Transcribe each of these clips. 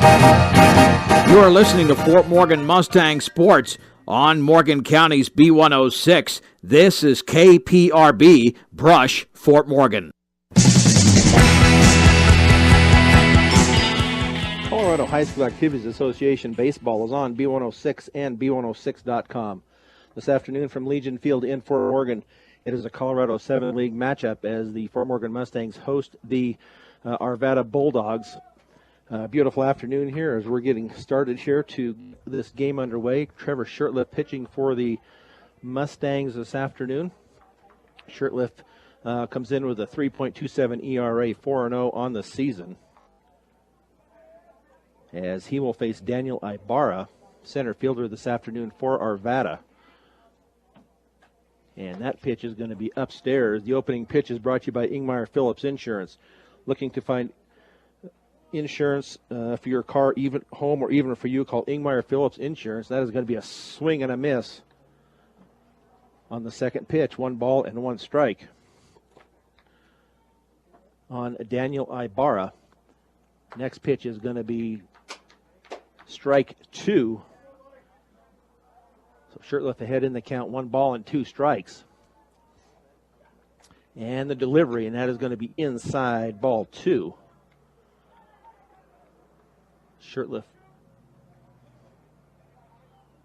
You are listening to Fort Morgan Mustang Sports on Morgan County's B106. This is KPRB Brush, Fort Morgan. Colorado High School Activities Association baseball is on B106 and B106.com. This afternoon from Legion Field in Fort Morgan, it is a Colorado 7 League matchup as the Fort Morgan Mustangs host the Arvada Bulldogs. Beautiful afternoon here as we're getting started here to this game underway. Trevor Shirtliff pitching for the Mustangs this afternoon. Shirtliff comes in with a 3.27 ERA, 4-0 on the season, as he will face Daniel Ibarra, center fielder this afternoon for Arvada. And that pitch is going to be upstairs. The opening pitch is brought to you by Ingmar Phillips Insurance. Looking to find insurance for your car, even home, or even for you, call Ingmar Phillips Insurance. That is going to be a swing and a miss on the second pitch. 1 ball and 1 strike on Daniel Ibarra. Next pitch is going to be strike 2. So Shirtliff ahead in the count, 1 ball and 2 strikes. And the delivery, and that is going to be inside, ball 2. Shirtliff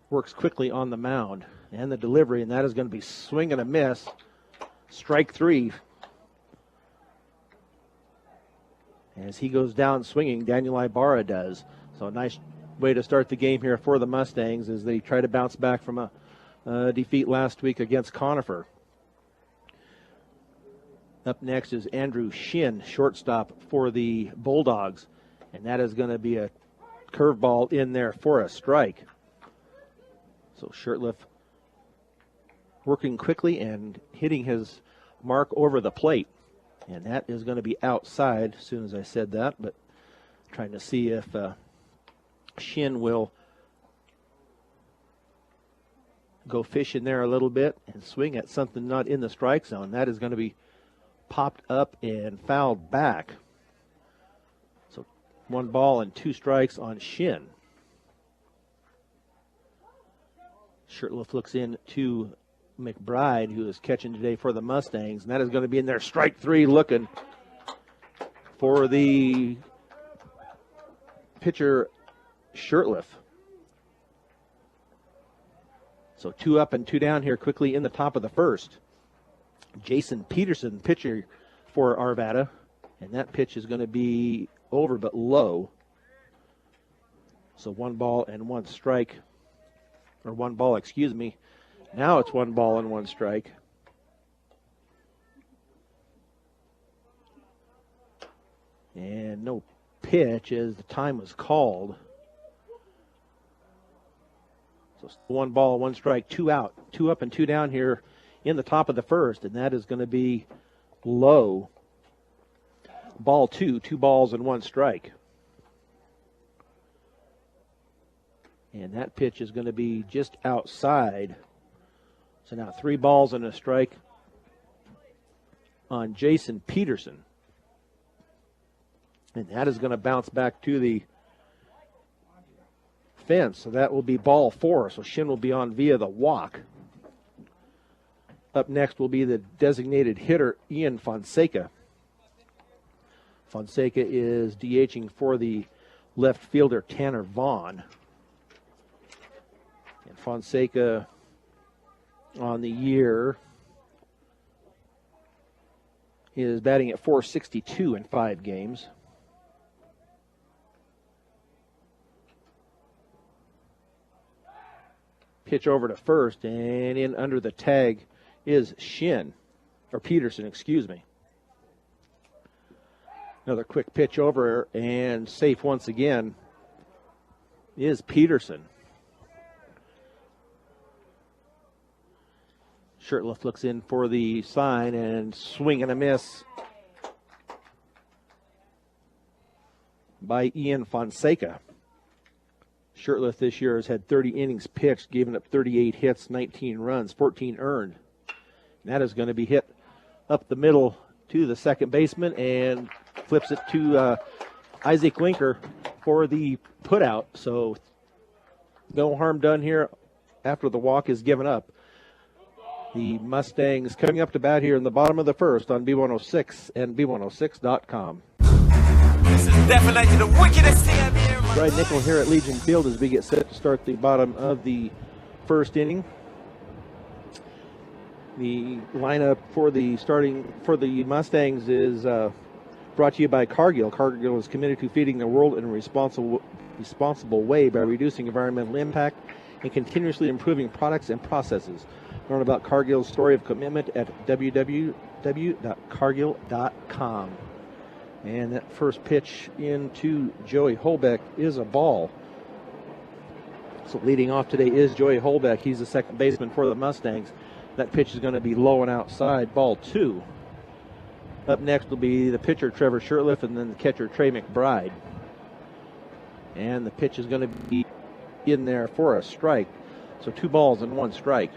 works quickly on the mound, and the delivery, and that is going to be swing and a miss. Strike 3. As he goes down swinging, Daniel Ibarra does. So a nice way to start the game here for the Mustangs as they try to bounce back from a defeat last week against Conifer. Up next is Andrew Shin, shortstop for the Bulldogs, and that is going to be a curveball in there for a strike. So Shirtliff working quickly and hitting his mark over the plate. And that is going to be outside as soon as I said that, but trying to see if Shin will go fish in there a little bit and swing at something not in the strike zone. That is going to be popped up and fouled back. 1 ball and 2 strikes on Shin. Shirtliff looks in to McBride, who is catching today for the Mustangs, and that is going to be in there. Strike 3 looking for the pitcher, Shirtliff. So 2 up and 2 down here quickly in the top of the first. Jason Peterson, pitcher for Arvada, and that pitch is going to be over but low. So 1 ball and 1 strike, or 1 ball, excuse me. Now it's 1 ball and 1 strike. And no pitch as the time was called. So 1 ball, 1 strike, 2 out. 2 up and 2 down here in the top of the first, and that is going to be low. Ball 2, 2 balls and 1 strike. And that pitch is going to be just outside. So now 3 balls and a strike on Jason Peterson. And that is going to bounce back to the fence. So that will be ball 4. So Shin will be on via the walk. Up next will be the designated hitter, Ian Fonseca. Fonseca is DHing for the left fielder, Tanner Vaughn. And Fonseca on the year is batting at .462 in 5 games. Pitch over to first, and in under the tag is Peterson, excuse me. Another quick pitch over, and safe once again is Peterson. Shirtliff looks in for the sign, and swing and a miss by Ian Fonseca. Shirtliff this year has had 30 innings pitched, giving up 38 hits, 19 runs, 14 earned. And that is going to be hit up the middle to the second baseman and flips it to Isaac Linker for the putout, so no harm done here after the walk is given up. The Mustangs coming up to bat here in the bottom of the first on B106 and B106.com. This is definitely the wickedest thing I've ever heard. Bride Nickel here at Legion Field as we get set to start the bottom of the first inning. The lineup for the Mustangs is brought to you by Cargill. Cargill is committed to feeding the world in a responsible way by reducing environmental impact and continuously improving products and processes. Learn about Cargill's story of commitment at www.cargill.com. And that first pitch into Joey Holbeck is a ball. So leading off today is Joey Holbeck. He's the second baseman for the Mustangs. That pitch is going to be low and outside, ball 2. Up next will be the pitcher, Trevor Shurtleff, and then the catcher, Trey McBride. And the pitch is going to be in there for a strike. So 2 balls and 1 strike.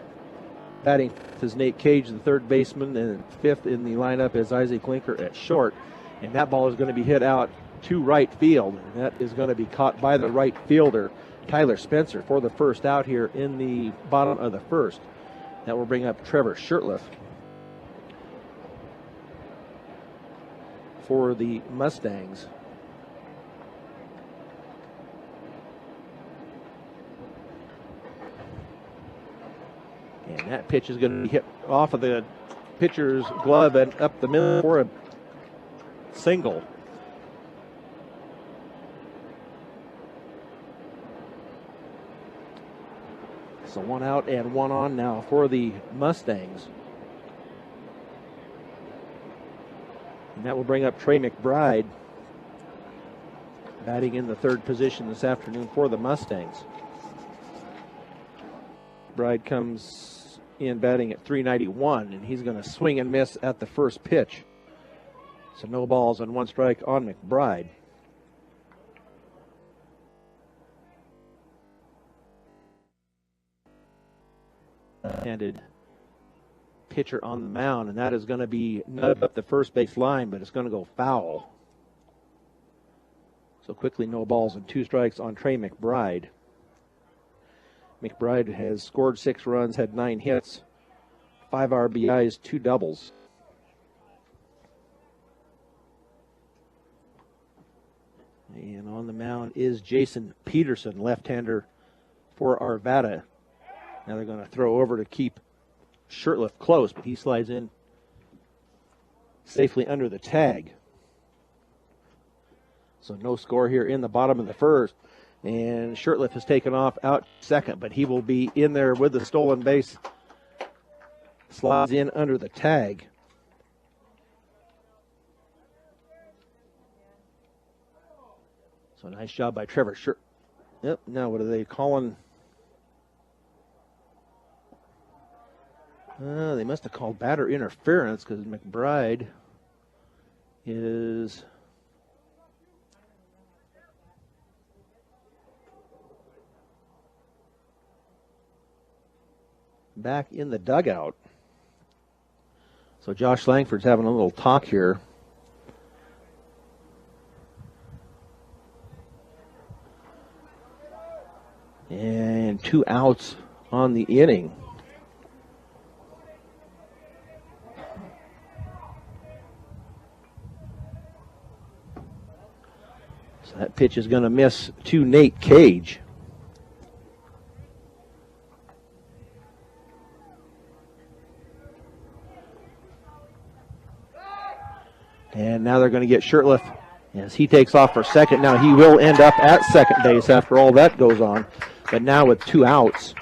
Batting fifth is Nate Cage, the third baseman, and fifth in the lineup is Isaac Linker at short. And that ball is going to be hit out to right field. And that is going to be caught by the right fielder, Tyler Spencer, for the first out here in the bottom of the first. That will bring up Trevor Shurtleff for the Mustangs. And that pitch is going to be hit off of the pitcher's glove and up the middle for a single. So 1 out and 1 on now for the Mustangs. And that will bring up Trey McBride, batting in the third position this afternoon for the Mustangs. McBride comes in batting at .391, and he's going to swing and miss at the first pitch. So no balls and 1 strike on McBride. Handed pitcher on the mound, and that is going to be nutted up the first base line, but it's going to go foul. So quickly, no balls and 2 strikes on Trey McBride. McBride has scored 6 runs, had 9 hits, 5 RBIs, 2 doubles. And on the mound is Jason Peterson, left-hander for Arvada. Now they're going to throw over to keep Shurtleff close, but he slides in safely under the tag. So no score here in the bottom of the first. And Shurtleff has taken off out second, but he will be in there with the stolen base. Slides in under the tag. So nice job by Trevor Shurtleff. Yep, now what are they calling? They must have called batter interference because McBride is back in the dugout. So Josh Langford's having a little talk here. And 2 outs on the inning. So that pitch is going to miss to Nate Cage. And now they're going to get Shurtleff as he takes off for second. Now he will end up at second base after all that goes on. But now with 2 outs.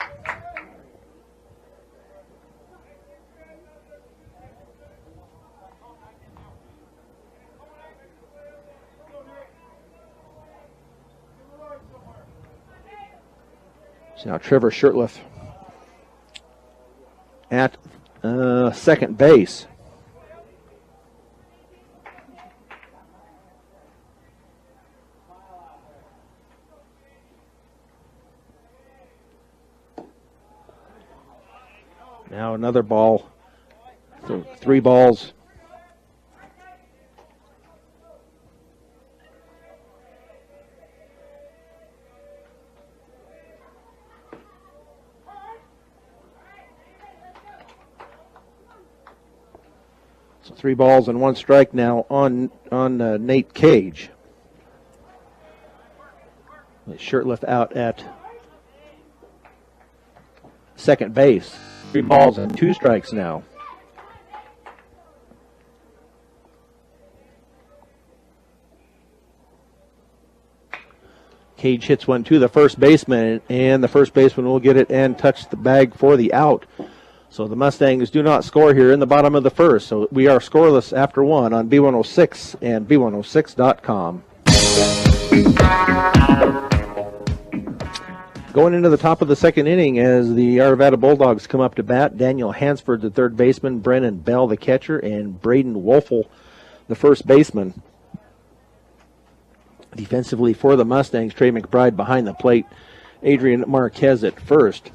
So now Trevor Shurtleff at second base. Now another ball. So 3 balls. So 3 balls and 1 strike now on Nate Cage. Shirtliff out at second base. 3 balls and 2 strikes now. Cage hits one to the first baseman, and the first baseman will get it and touch the bag for the out. So the Mustangs do not score here in the bottom of the first. So we are scoreless after 1 on B106 and B106.com. Going into the top of the second inning as the Arvada Bulldogs come up to bat, Daniel Hansford, the third baseman, Brennan Bell, the catcher, and Braden Wolfel, the first baseman. Defensively for the Mustangs, Trey McBride behind the plate, Adrian Marquez at first.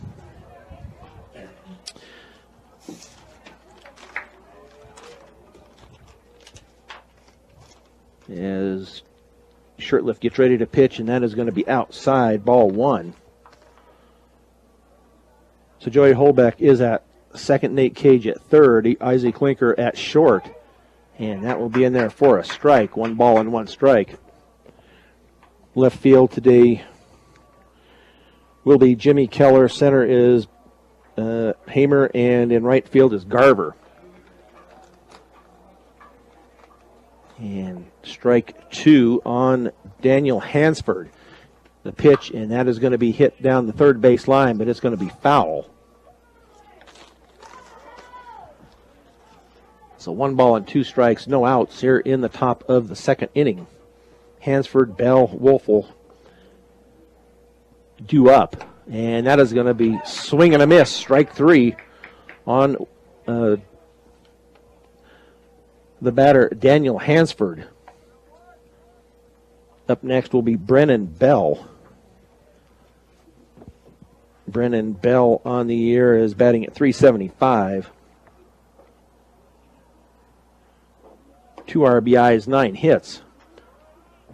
As Shirtliff gets ready to pitch, and that is going to be outside, ball 1. So Joey Holbeck is at second, Nate Cage at third, Isaac Linker at short, and that will be in there for a strike. 1 ball and 1 strike. Left field today will be Jimmy Keller. Center is Hamer, and in right field is Garver. And strike 2 on Daniel Hansford. The pitch, and that is going to be hit down the third base line, but it's going to be foul. So 1 ball and 2 strikes, no outs here in the top of the second inning. Hansford, Bell, Wolfel due up, and that is going to be swing and a miss. Strike 3 on the batter, Daniel Hansford. Up next will be Brennan Bell. Brennan Bell on the year is batting at .375. 2 RBIs, 9 hits.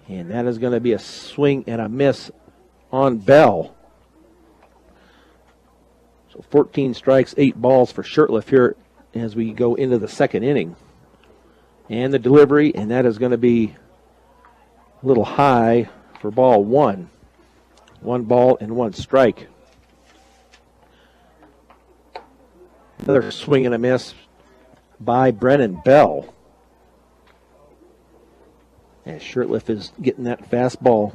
And that is going to be a swing and a miss on Bell. So 14 strikes, 8 balls for Shirtliff here as we go into the second inning. And the delivery, and that is going to be a little high for ball 1. 1 ball and 1 strike. Another swing and a miss by Brennan Bell. And Shirtliff is getting that fastball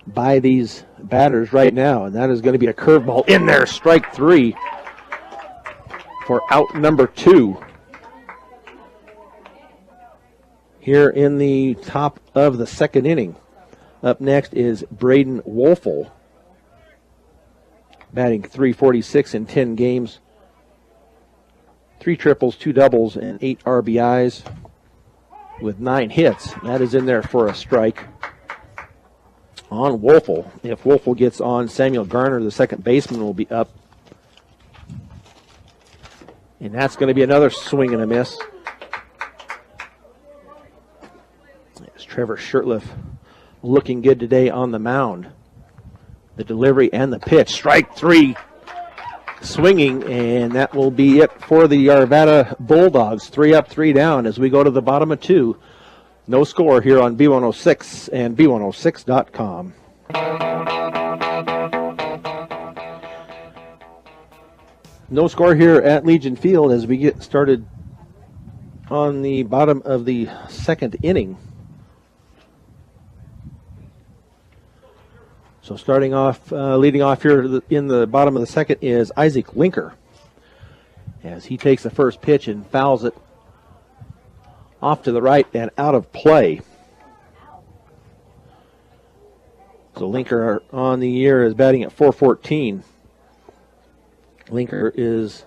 by these batters right now, and that is going to be a curveball in there. Strike 3 for out number 2. Here in the top of the second inning. Up next is Braden Wolfel, batting .346 in 10 games. 3 triples, 2 doubles, and 8 RBIs with 9 hits. That is in there for a strike on Wolfel. If Wolfel gets on, Samuel Garner, the second baseman, will be up. And that's going to be another swing and a miss. It's Trevor Shirtliff looking good today on the mound. The delivery and the pitch. Strike 3. Swinging, and that will be it for the Arvada Bulldogs. 3 up, 3 down as we go to the bottom of 2. No score here on B106 and B106.com. No score here at Legion Field as we get started on the bottom of the second inning. So starting off, leading off here in the bottom of the second is Isaac Linker, as he takes the first pitch and fouls it off to the right and out of play. So Linker on the year is batting at .414. Linker is,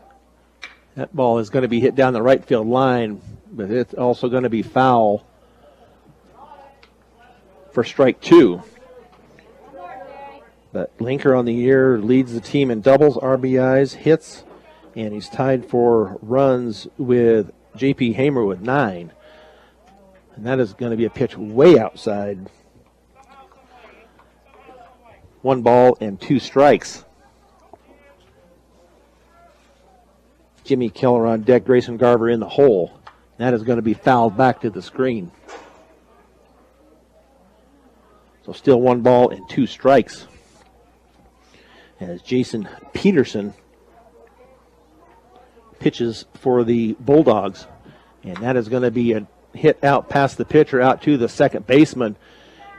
that ball is going to be hit down the right field line, but it's also going to be foul for strike 2. But Linker on the year leads the team in doubles, RBIs, hits, and he's tied for runs with J.P. Hamer with 9. And that is going to be a pitch way outside. 1 ball and 2 strikes. Jimmy Keller on deck, Grayson Garver in the hole. That is going to be fouled back to the screen. So still 1 ball and 2 strikes. As Jason Peterson pitches for the Bulldogs. And that is going to be a hit out past the pitcher out to the second baseman.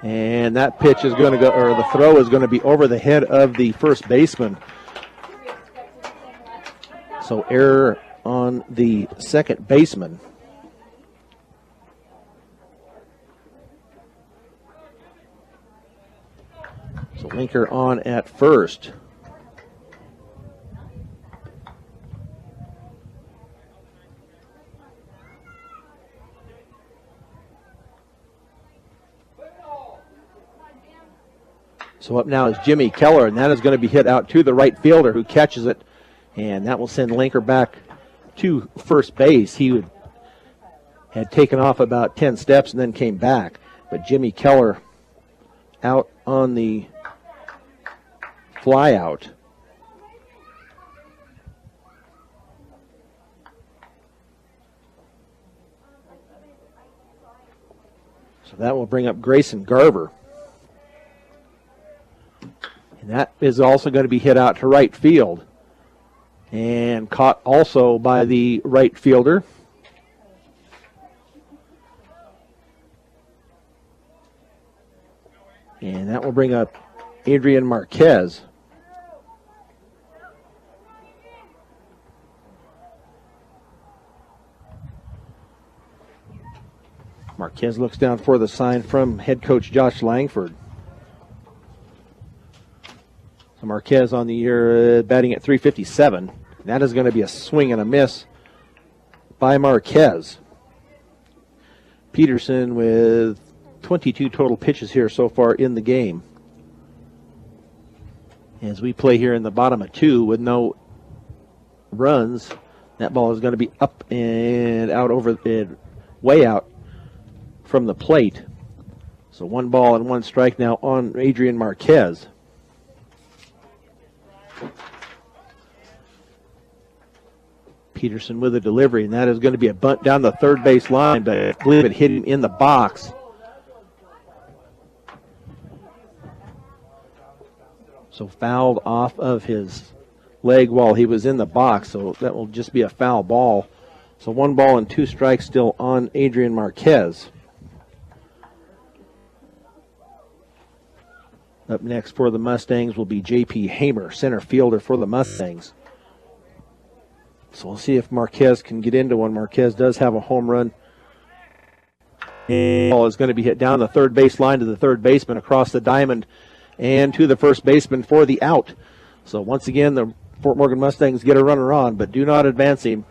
And that pitch is going to go, or the throw is going to be over the head of the first baseman. So error on the second baseman. So Linker on at first. So up now is Jimmy Keller, and that is going to be hit out to the right fielder who catches it, and that will send Linker back to first base. He had taken off about 10 steps and then came back, but Jimmy Keller out on the fly out. So that will bring up Grayson Garver. And that is also going to be hit out to right field. And caught also by the right fielder. And that will bring up Adrian Marquez. Marquez looks down for the sign from head coach Josh Langford. So Marquez on the year batting at .357. That is going to be a swing and a miss by Marquez. Peterson with 22 total pitches here so far in the game. As we play here in the bottom of 2 with no runs, that ball is going to be up and out over way out from the plate. So 1 ball and 1 strike now on Adrian Marquez. Peterson with a delivery, and that is going to be a bunt down the third base line, but I believe it hit him in the box. So fouled off of his leg while he was in the box, so that will just be a foul ball. So 1 ball and 2 strikes still on Adrian Marquez. Up next for the Mustangs will be J.P. Hamer, center fielder for the Mustangs. So we'll see if Marquez can get into one. Marquez does have a home run. And the ball is going to be hit down the third base line to the third baseman across the diamond and to the first baseman for the out. So once again, the Fort Morgan Mustangs get a runner on, but do not advance him.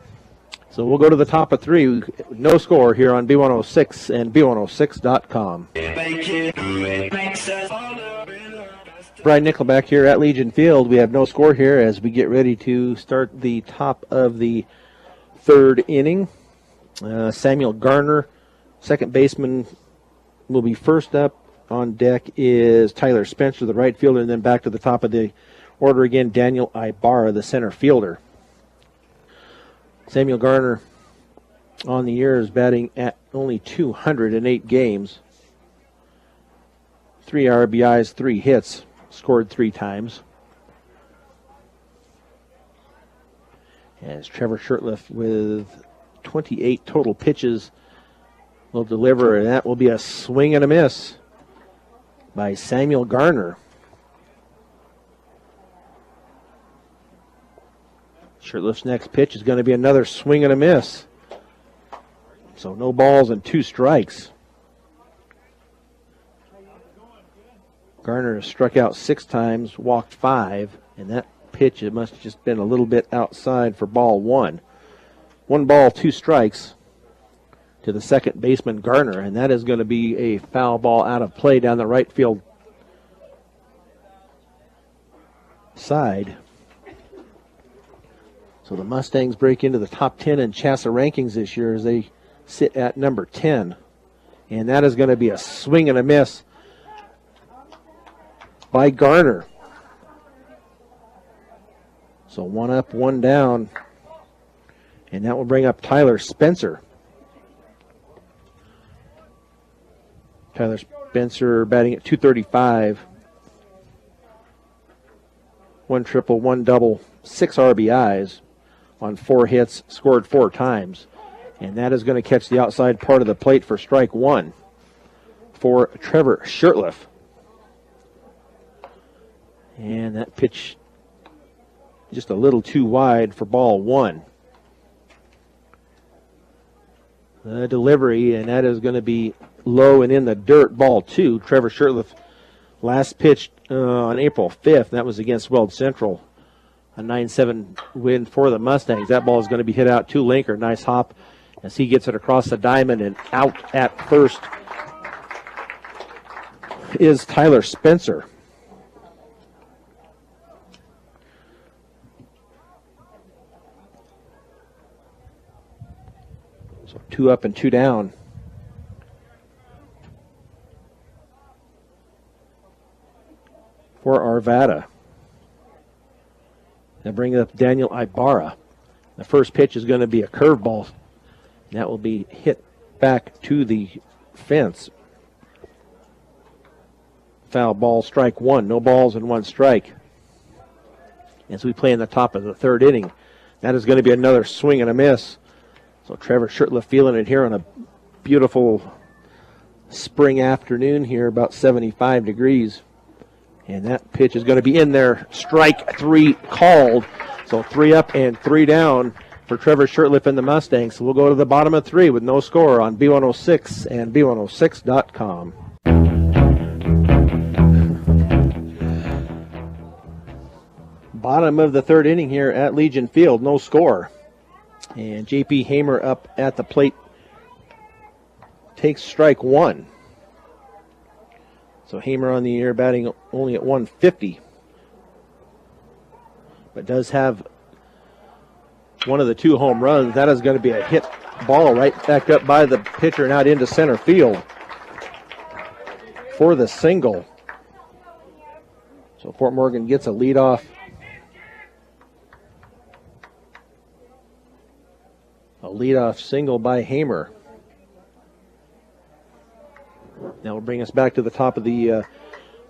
So we'll go to the top of 3. No score here on B106 and B106.com. Brian Nickelback here at Legion Field. We have no score here as we get ready to start the top of the 3rd inning. Samuel Garner, second baseman, will be first up. On deck is Tyler Spencer, the right fielder, and then back to the top of the order again, Daniel Ibarra, the center fielder. Samuel Garner on the year is batting at only 208 games. 3 RBIs, 3 hits, scored 3 times. As Trevor Shurtleff with 28 total pitches will deliver, and that will be a swing and a miss by Samuel Garner. Shurtleff's next pitch is going to be another swing and a miss. So no balls and 2 strikes. Garner has struck out 6 times, walked 5, and that pitch, it must have just been a little bit outside for ball 1. 1 ball, 2 strikes to the second baseman, Garner, and that is going to be a foul ball out of play down the right field side. So the Mustangs break into the top 10 in CHSAA rankings this year as they sit at number 10. And that is going to be a swing and a miss by Garner. So 1 up, 1 down. And that will bring up Tyler Spencer. Tyler Spencer batting at .235. 1 triple, 1 double, 6 RBIs on 4 hits, scored 4 times. And that is going to catch the outside part of the plate for strike 1 for Trevor Shirtliff. And that pitch just a little too wide for ball 1. The delivery, and that is going to be low and in the dirt, ball 2. Trevor Shirtliff last pitched on April 5th. That was against Weld Central. A 9-7 win for the Mustangs. That ball is going to be hit out to Linker. Nice hop as he gets it across the diamond, and out at first is Tyler Spencer. So 2 up and 2 down. For Arvada. They bring up Daniel Ibarra. The first pitch is going to be a curveball. That will be hit back to the fence. Foul ball, strike 1. No balls and 1 strike. As we play in the top of the 3rd inning. That is going to be another swing and a miss. So Trevor Shirtliff feeling it here on a beautiful spring afternoon here, about 75 degrees. And that pitch is going to be in there. Strike 3 called. So 3 up and 3 down for Trevor Shirtliff and the Mustangs. So we'll go to the bottom of 3 with no score on B106 and B106.com. Bottom of the 3rd inning here at Legion Field. No score. And J.P. Hamer up at the plate takes strike 1. So Hamer on the air batting only at 150. But does have one of the 2 home runs. That is going to be a hit ball right back up by the pitcher and out into center field for the single. So Fort Morgan gets a leadoff. A leadoff single by Hamer. That will bring us back to the top of the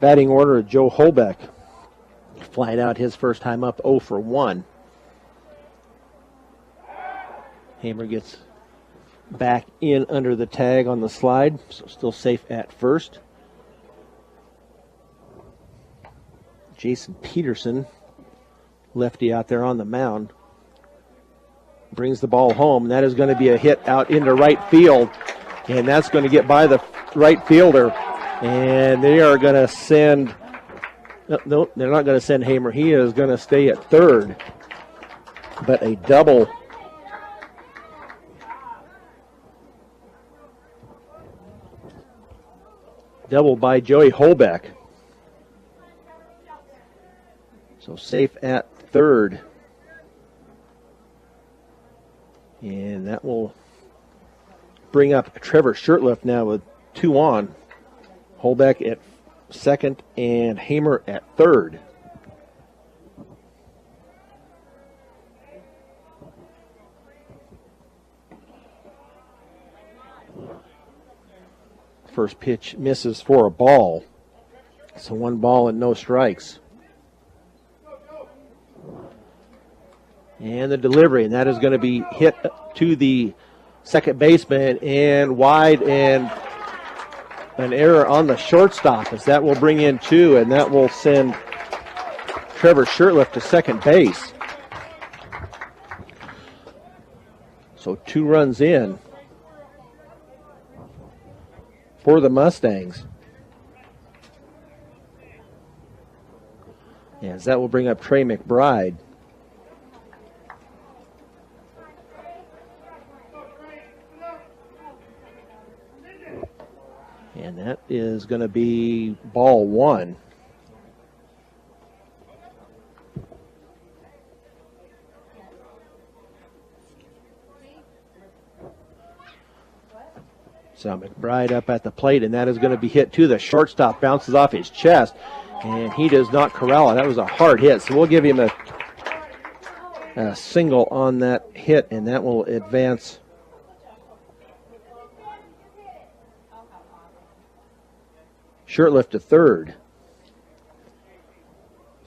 batting order of Joe Holbeck. Flied out his first time up 0 for 1. Hamer gets back in under the tag on the slide, so still safe at first. Jason Peterson, lefty out there on the mound, brings the ball home. That is going to be a hit out into right field, and that's going to get by the right fielder, and they are going to send, no, they're not going to send Hamer. He is going to stay at 3rd, but a double by Joey Holbeck. So safe at 3rd. And that will bring up Trevor Shirtliff now with 2 on. Holbeck at 2nd and Hamer at 3rd. First pitch misses for a ball. So 1 ball and no strikes. And the delivery, and that is going to be hit to the second baseman and wide, and an error on the shortstop, as that will bring in 2, and that will send Trevor Shirtliff to second base. So 2 runs in for the Mustangs. As that will bring up Trey McBride. And that is going to be ball 1. So McBride up at the plate, and that is going to be hit to the shortstop. Bounces off his chest, and he does not corral it. That was a hard hit, so we'll give him a single on that hit, and that will advance Shurtleff to third.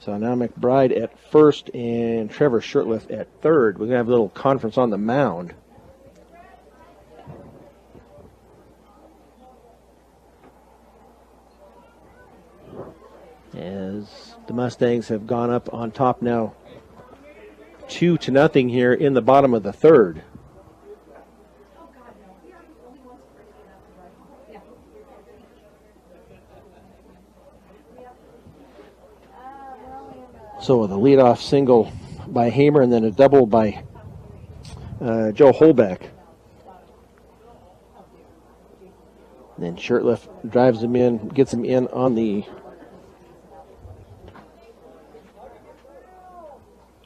So now McBride at first and Trevor Shurtleff at third. We're going to have a little conference on the mound. As the Mustangs have gone up on top now 2-0 here in the bottom of the third. So with a leadoff single by Hamer and then a double by Joe Holbeck. And then Shurtleff drives him in, gets him in on the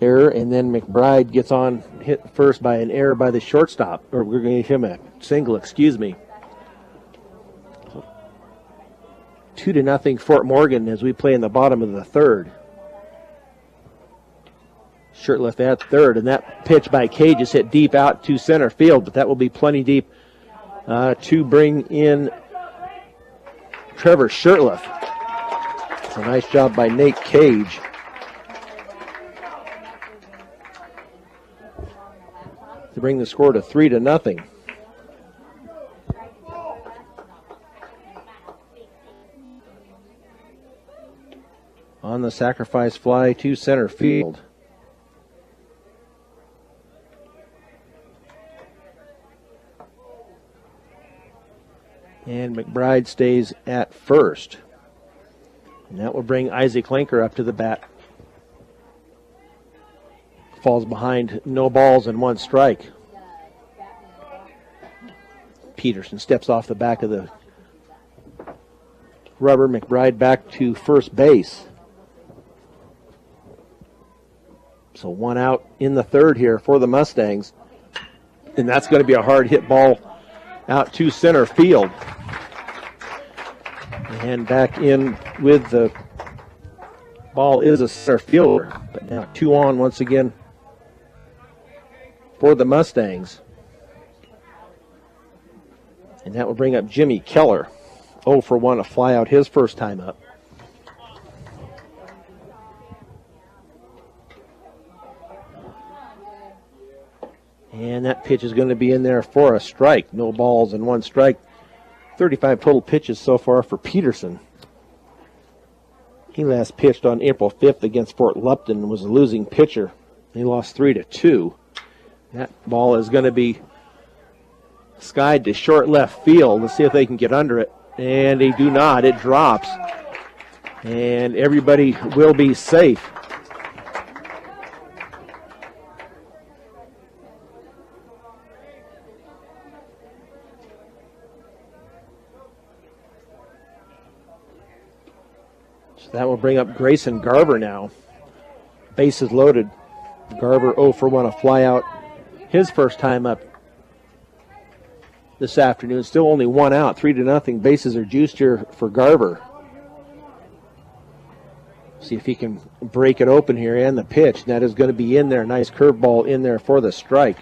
error, and then McBride gets on hit first by an error by the shortstop, or we're going to give him a single, excuse me. 2-0 Fort Morgan as we play in the bottom of the third. Shurtleff at third, and that pitch by Cage is hit deep out to center field, but that will be plenty deep to bring in Trevor Shurtleff. It's a nice job by Nate Cage. To bring the score to 3-0. On the sacrifice fly to center field. And McBride stays at first. And that will bring Isaac Linker up to the bat. Falls behind, no balls and one strike. Peterson steps off the back of the rubber. McBride back to first base. So one out in the third here for the Mustangs. And that's going to be a hard hit ball out to center field. And back in with the ball is a center fielder. But now 2 on once again for the Mustangs. And that will bring up Jimmy Keller. 0 for 1, a fly out his first time up. And that pitch is going to be in there for a strike. No balls and one strike. 35 total pitches so far for Peterson. He last pitched on April 5th against Fort Lupton and was a losing pitcher. He lost 3-2. That ball is going to be skied to short left field. Let's see if they can get under it. And they do not. It drops. And everybody will be safe. So that will bring up Grayson Garver now. Bases loaded. Garver 0 for 1, a fly out his first time up this afternoon. Still only 1 out, 3-0. Bases are juiced here for Garver. See if he can break it open here, and the pitch. That is going to be in there. Nice curveball in there for the strike.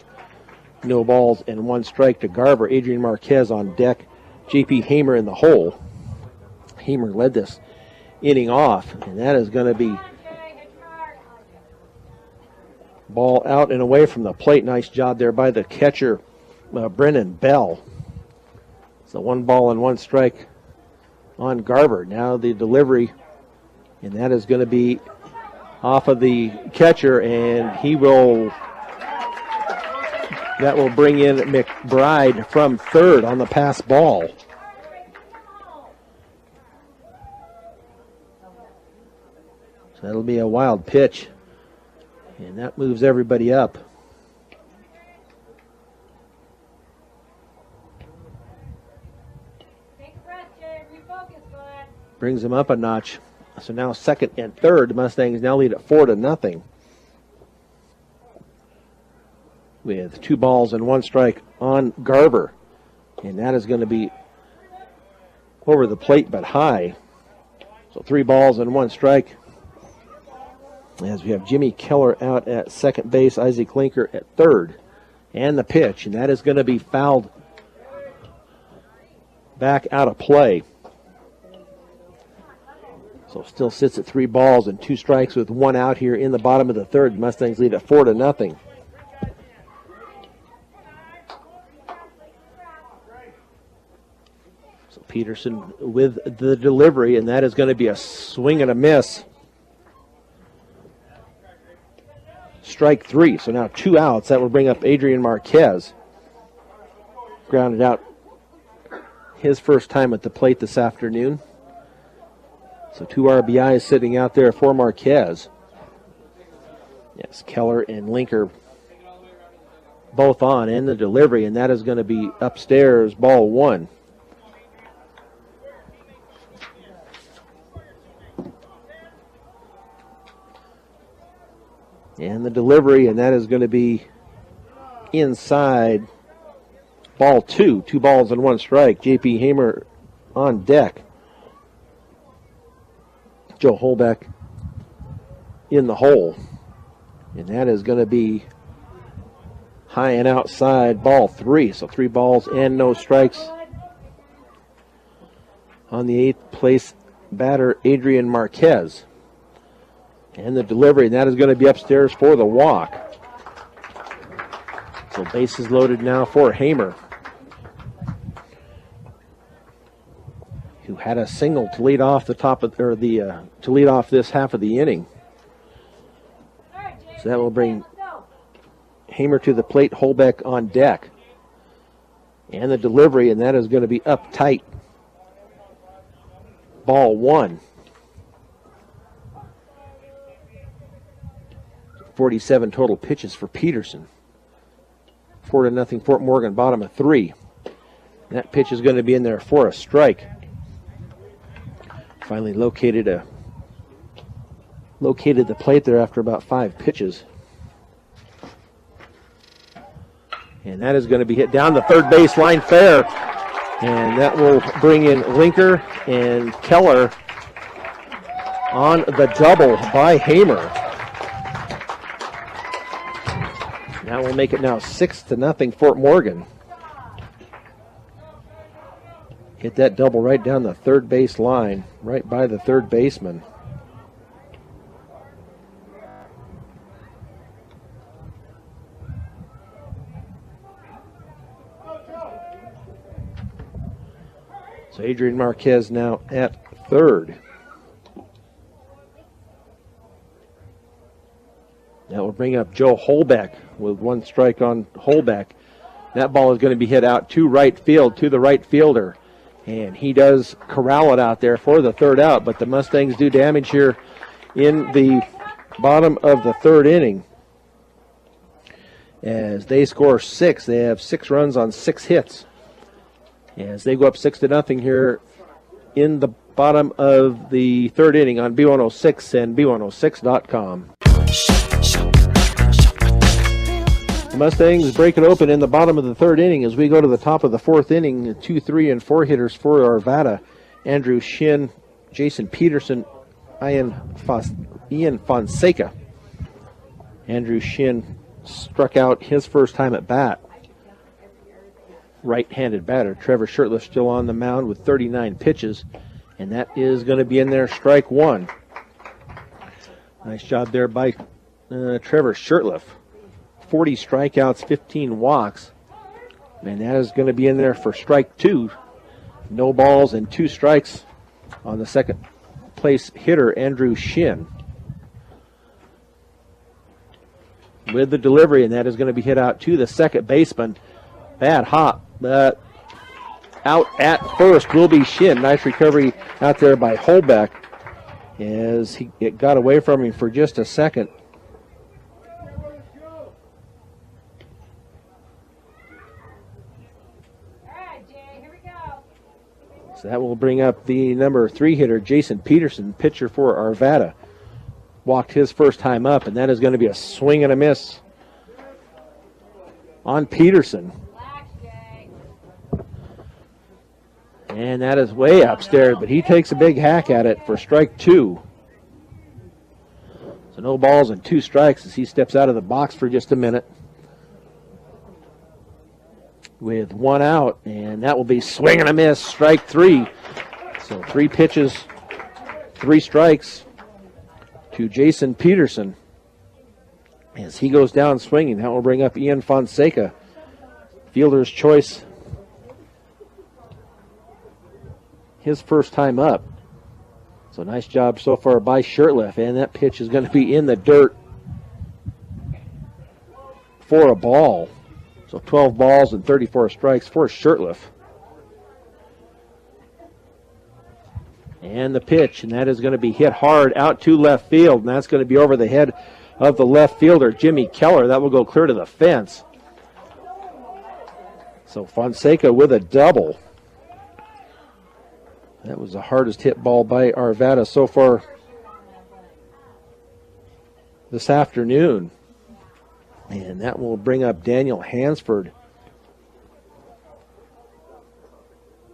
No balls and one strike to Garver. Adrian Marquez on deck. J.P. Hamer in the hole. Hamer led this inning off, and that is going to be ball out and away from the plate. Nice job there by the catcher, Brennan Bell. So 1 ball and 1 strike on Garver. Now the delivery, and that is going to be off of the catcher, and that will bring in McBride from third on the pass ball. So that'll be a wild pitch. And that moves everybody up. Take a breath, Jay. Refocus, bud. Brings them up a notch. So now second and third. The Mustangs now lead at 4-0. With 2 balls and 1 strike on Garver. And that is going to be over the plate but high. So 3 balls and 1 strike. As we have Jimmy Keller out at second base, Isaac Linker at third. And the pitch, and that is going to be fouled back out of play. So still sits at 3 balls and 2 strikes with 1 out here in the bottom of the third. Mustangs lead at 4-0. So Peterson with the delivery, and that is going to be a swing and a miss. Strike 3, so now 2 outs. That will bring up Adrian Marquez. Grounded out his first time at the plate this afternoon. So 2 RBIs sitting out there for Marquez. Yes, Keller and Linker both on, and the delivery, and that is going to be upstairs, ball 1. And the delivery, and that is going to be inside, ball 2. 2 balls and 1 strike. J.P. Hamer on deck. Joe Holbeck in the hole. And that is going to be high and outside, ball 3. So 3 balls and no strikes on the 8th place batter, Adrian Marquez. And the delivery, and that is going to be upstairs for the walk. So bases loaded now for Hamer, who had a single to lead off the top of, or the to lead off this half of the inning. So that will bring Hamer to the plate, Holbeck on deck. And the delivery, and that is going to be up tight. Ball 1. 47 total pitches for Peterson. 4-0 Fort Morgan, bottom of 3. That pitch is going to be in there for a strike. Finally located the plate there after about 5 pitches. And that is going to be hit down the third base line fair. And that will bring in Linker and Keller on the double by Hamer. That will make it now 6-0 Fort Morgan. Hit that double right down the third base line, right by the third baseman. So Adrian Marquez now at third. That will bring up Joe Holbeck with 1 strike on Holbeck. That ball is going to be hit out to right field, to the right fielder. And he does corral it out there for the 3rd out, but the Mustangs do damage here in the bottom of the 3rd inning. As they score 6, they have 6 runs on 6 hits. As they go up 6-0 here in the bottom of the 3rd inning on B106 and B106.com. Mustangs break it open in the bottom of the 3rd inning as we go to the top of the 4th inning. 2, 3, and 4 hitters for Arvada. Andrew Shin, Jason Peterson, Ian Fonseca. Andrew Shin struck out his first time at bat. Right-handed batter. Trevor Shirtliff still on the mound with 39 pitches. And that is going to be in there, strike 1. Nice job there by Trevor Shirtliff. 40 strikeouts, 15 walks. And that is going to be in there for strike 2. No balls and 2 strikes on the 2nd place hitter, Andrew Shin. With the delivery, and that is going to be hit out to the 2nd baseman. Bad hop, but out at first will be Shin. Nice recovery out there by Holbeck as it got away from him for just a second. So that will bring up the number 3 hitter, Jason Peterson, pitcher for Arvada. Walked his first time up, and that is going to be a swing and a miss on Peterson. And that is way upstairs, but he takes a big hack at it for strike 2. So no balls and 2 strikes as he steps out of the box for just a minute. With 1 out, and that will be swing and a miss, strike 3. So 3 pitches 3 strikes to Jason Peterson. As he goes down swinging, that will bring up Ian Fonseca. Fielder's choice. His first time up. So nice job so far by Shirtliff, and that pitch is going to be in the dirt for a ball. So 12 balls and 34 strikes for Shirtliff. And the pitch, and that is going to be hit hard out to left field, and that's going to be over the head of the left fielder, Jimmy Keller. That will go clear to the fence. So Fonseca with a double. That was the hardest hit ball by Arvada so far this afternoon. And that will bring up Daniel Hansford.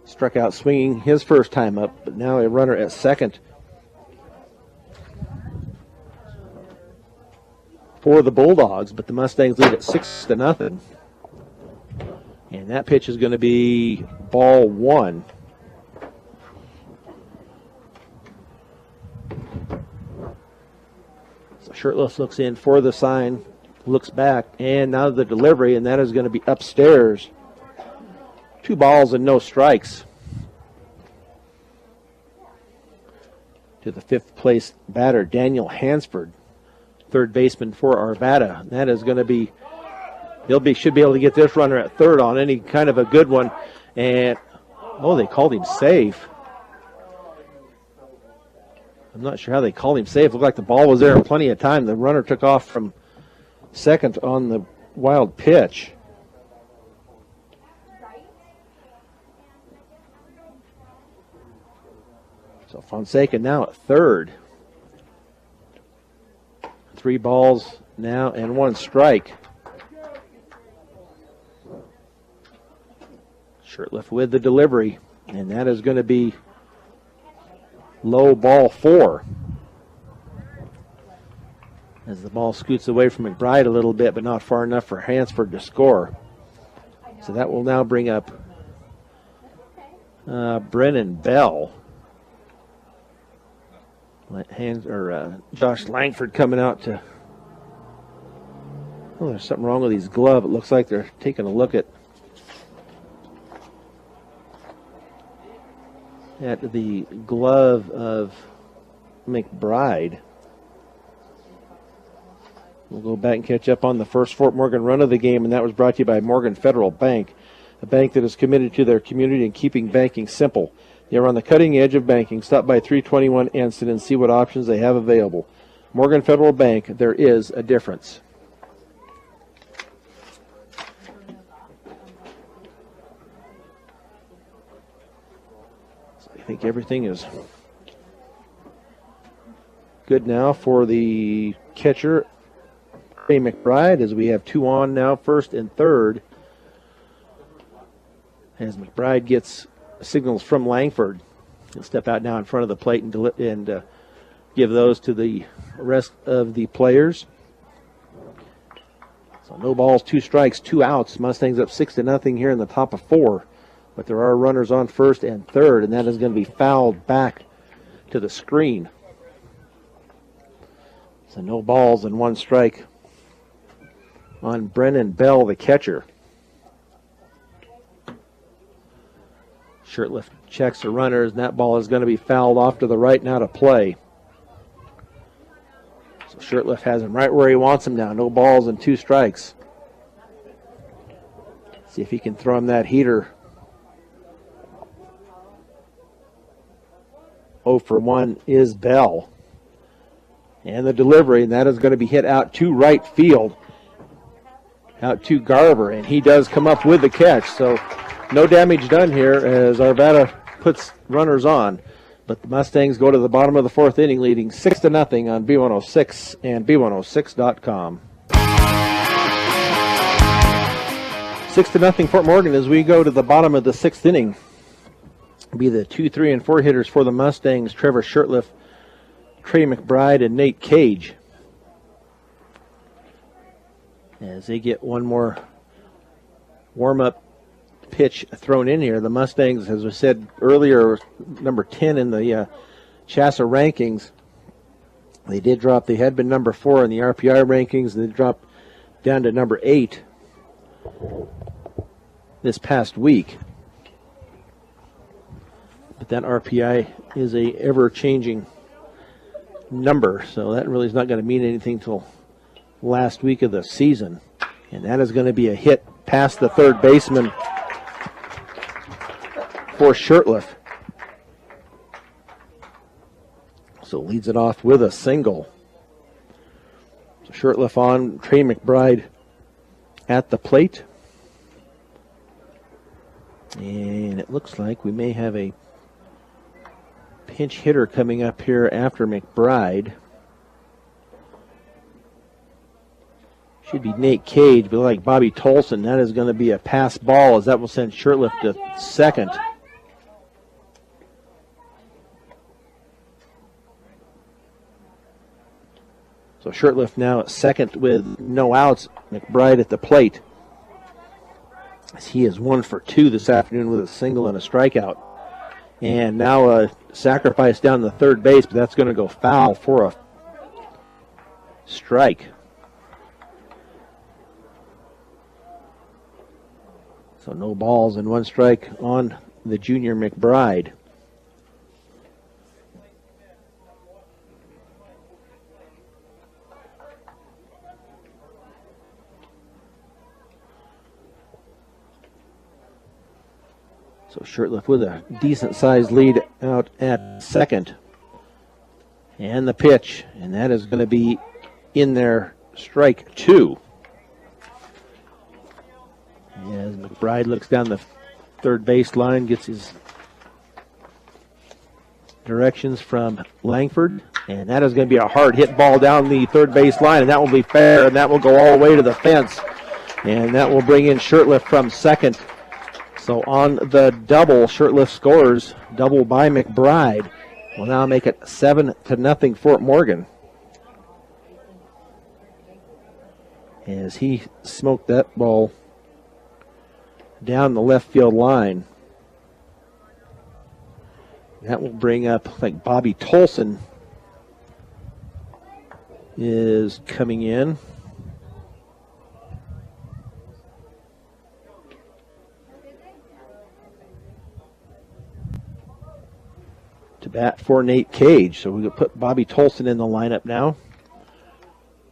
Struck out swinging his first time up, but now a runner at second for the Bulldogs, but the Mustangs lead at 6-0. And that pitch is going to be ball 1. So Shirtliff looks in for the sign, looks back, and now the delivery, and that is going to be upstairs. 2 balls and no strikes to the 5th place batter, Daniel Hansford, third baseman for Arvada. That is going to be, should be able to get this runner at third on any kind of a good one. And, oh, they called him safe. I'm not sure how they called him safe. Looked like the ball was there in plenty of time. The runner took off from second on the wild pitch. So Fonseca now at third. 3 balls now and 1 strike. Shirtliff with the delivery, and that is going to be low, ball 4. As the ball scoots away from McBride a little bit, but not far enough for Hansford to score. So that will now bring up Brennan Bell. Josh Langford coming out to. Oh, there's something wrong with his glove. It looks like they're taking a look at the glove of McBride. We'll go back and catch up on the first Fort Morgan run of the game, and that was brought to you by Morgan Federal Bank, a bank that is committed to their community and keeping banking simple. They are on the cutting edge of banking. Stop by 321 Anson and see what options they have available. Morgan Federal Bank, there is a difference. So I think everything is good now for the catcher, Ray McBride, as we have 2 on now, first and third. As McBride gets signals from Langford, he'll step out now in front of the plate and give those to the rest of the players. So no balls, 2 strikes, 2 outs. Mustangs up 6-0 here in the top of 4. But there are runners on first and third, and that is going to be fouled back to the screen. So no balls and 1 strike on Brennan Bell, the catcher. Shirtliff checks the runners, and that ball is going to be fouled off to the right now to play. So Shirtliff has him right where he wants him now. No balls and 2 strikes. See if he can throw him that heater. 0 for 1 is Bell. And the delivery, and that is going to be hit out to right field. Out to Garver, and he does come up with the catch. So no damage done here as Arvada puts runners on. But the Mustangs go to the bottom of the 4th inning, leading 6-0 on B106 and B106.com. 6-0 Fort Morgan as we go to the bottom of the 6th inning. Be the 2, 3, and 4 hitters for the Mustangs: Trevor Shirtliff, Trey McBride, and Nate Cage. As they get one more warm-up pitch thrown in here, the Mustangs, as I said earlier, number 10 in the Chassa rankings, they did drop. They had been number 4 in the RPI rankings, and they dropped down to number 8 this past week. But that RPI is a ever-changing number, so that really is not going to mean anything till last week of the season. And that is going to be a hit past the third baseman for Shurtleff. So leads it off with a single. So Shurtleff on, Trey McBride at the plate. And it looks like we may have a pinch hitter coming up here after McBride. Should be Nate Cage, but like Bobby Tolson, that is going to be a pass ball as that will send Shurtleff to second. So Shurtleff now at second with no outs. McBride at the plate, as he is 1 for 2 this afternoon with a single and a strikeout. And now a sacrifice down the third base, but that's going to go foul for a strike. So no balls and 1 strike on the junior McBride. So Shurtleff with a decent-sized lead out at second. And the pitch, and that is going to be in there, strike 2. As McBride looks down the third base line, gets his directions from Langford, and that is going to be a hard hit ball down the third base line, and that will be fair, and that will go all the way to the fence, and that will bring in Shurtleff from second. So on the double, Shurtleff scores, double by McBride. Will now make it 7-0 Fort Morgan. As he smoked that ball down the left field line. That will bring up, like Bobby Tolson is coming in. To bat for Nate Cage. So we're going to put Bobby Tolson in the lineup now.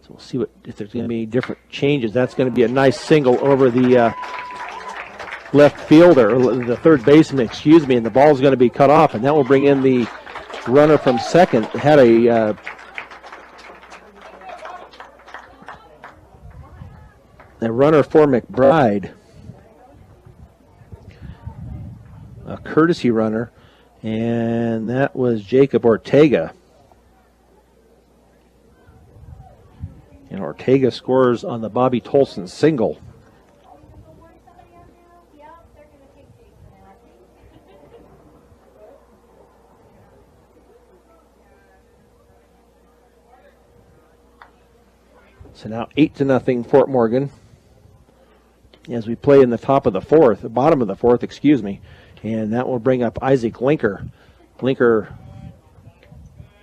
So we'll see if there's going to be any different changes. That's going to be a nice single over the left fielder, or the third baseman, excuse me, and the ball is going to be cut off, and that will bring in the runner from second. Had a runner for McBride, a courtesy runner, and that was Jacob Ortega. And Ortega scores on the Bobby Tolson single. So now 8-0 Fort Morgan as we play in the bottom of the fourth, excuse me. And that will bring up Isaac Linker. Linker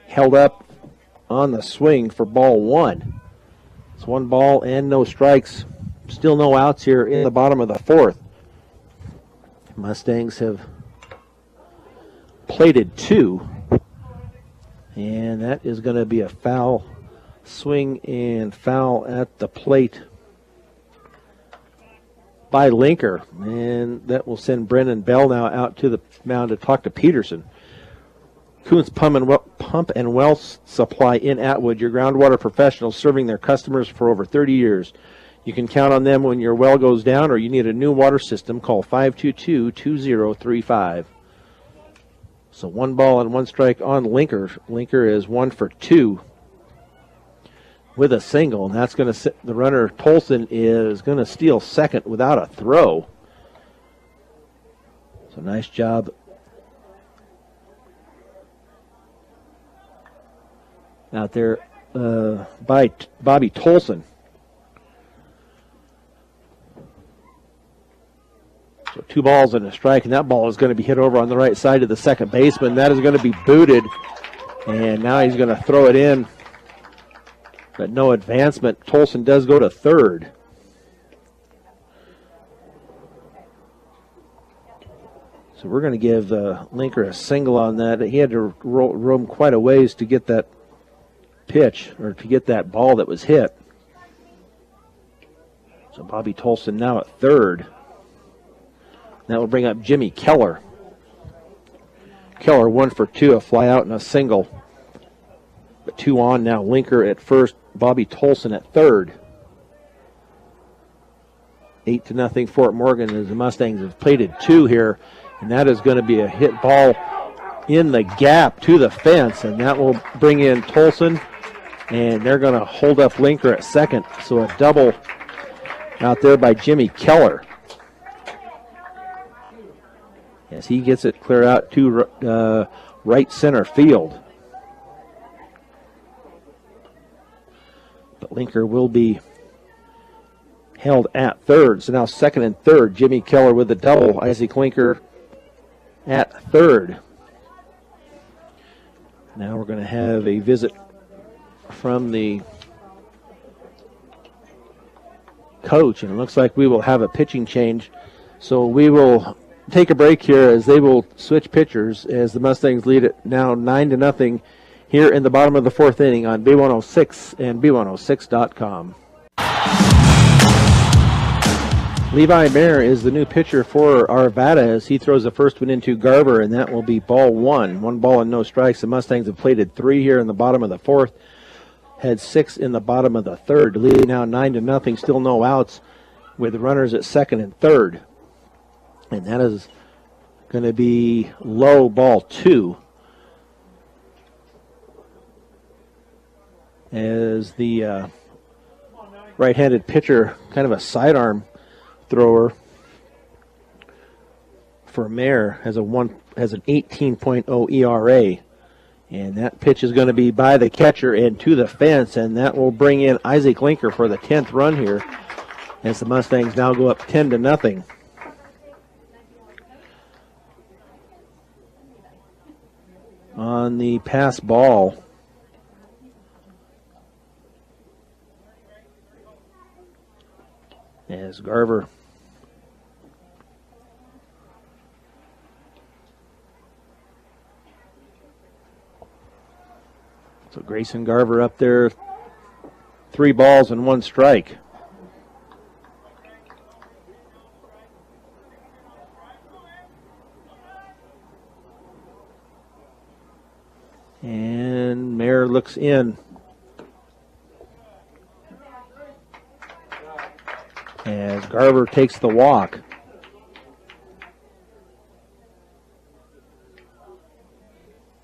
held up on the swing for ball 1. It's 1 ball and no strikes. Still no outs here in the bottom of the fourth. Mustangs have plated 2. And that is going to be a foul. Swing and foul at the plate by Linker, and that will send Brennan Bell now out to the mound to talk to Peterson. Kuntz Pump and Well Supply in Atwood, your groundwater professionals serving their customers for over 30 years. You can count on them when your well goes down or you need a new water system. Call 522-2035. So 1 ball and 1 strike on Linker. Linker is 1 for 2. With a single, and that's going to the runner Tolson is going to steal second without a throw. So nice job out there by Bobby Tolson. So 2 balls and a strike, and that ball is going to be hit over on the right side of the second baseman. That is going to be booted And now he's going to throw it in, but no advancement. Tolson does go to third. So we're going to give Linker a single on that. He had to roam quite a ways to get that pitch, or to get that ball that was hit. So Bobby Tolson now at third. That will bring up Jimmy Keller. Keller 1 for 2, a fly out and a single. But 2 on now. Linker at first, Bobby Tolson at third. 8-0 Fort Morgan as the Mustangs have plated 2 here. And that is going to be a hit ball in the gap to the fence. And that will bring in Tolson. And they're going to hold up Linker at second. So a double out there by Jimmy Keller. As he gets it clear out to right center field. But Linker will be held at third. So now second and third. Jimmy Keller with the double. Isaac Linker at third. Now we're going to have a visit from the coach, and it looks like we will have a pitching change. So we will take a break here as they will switch pitchers as the Mustangs lead it now 9-0 here in the bottom of the 4th inning on B106 and B106.com. Levi Mayer is the new pitcher for Arvada as he throws the first one into Garver, and that will be ball 1. 1 ball and no strikes. The Mustangs have plated 3 here in the bottom of the 4th. Had 6 in the bottom of the 3rd. Leading now 9-0. Still no outs with runners at second and third. And that is going to be low, ball 2. As the right-handed pitcher, kind of a sidearm thrower for Mayer, has an 18.0 ERA. And that pitch is going to be by the catcher and to the fence, and that will bring in Isaac Linker for the 10th run here as the Mustangs now go up 10-0. On the pass ball, as Garver so Grayson Garver up there, 3 balls and 1 strike. And Mayer looks in. As Garver takes the walk.